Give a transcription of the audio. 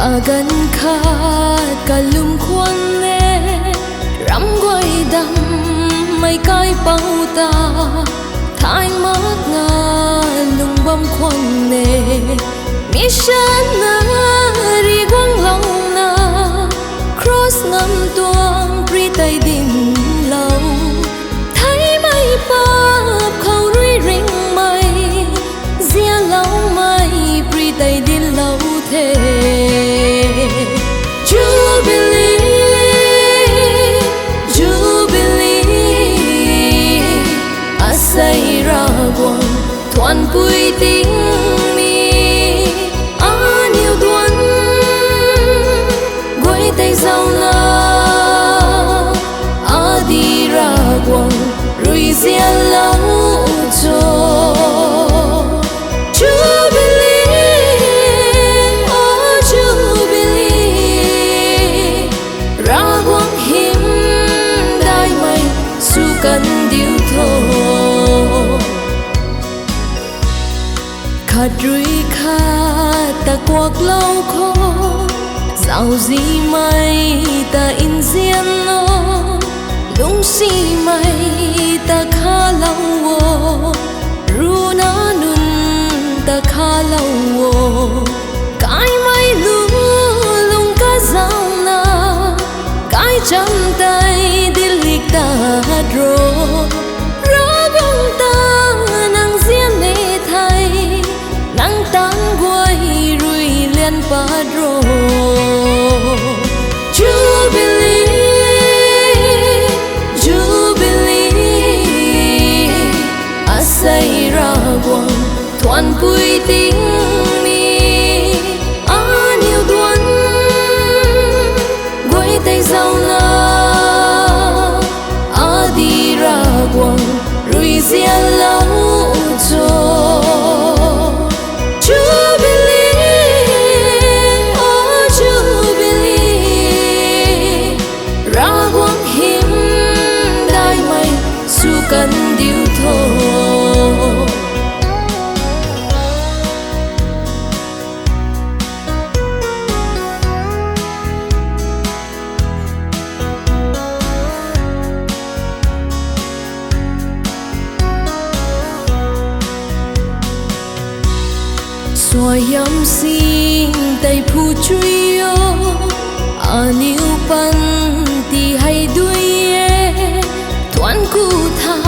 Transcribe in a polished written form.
cả gần khát cả lùm khuôn nè rắm quay đầm mây cái bao ta thái mắt ngà lùng bom khuôn nè mi sơn na đi quăng lòng na cross ngâm tuang pri tay đình lâu thấy mây bắp khâu rui rinh mây zia lâu mây pri tay đình lâu thế say ra quần thoàn vui tiếng mi nhiều tuần quay tay sau na đi ra quần rồi riêng lâu cho khát rui khát ta cuộc lâu khó dạo gì mây ta in riêng nó lung si mây ta khá lâu ru na nun ta khá lâu cái mây lung cá dao na cái trăm tay đi lịch ta rồi Padro Jubilee say ra quần thoàn vui tiếng mi nhiều tuần quay tay sau na đi ra quần rồi riêng lâu cho cần điều thô xoay yam xin tay phu truy yo níu pan ti hay đuôi thoáng cụ tha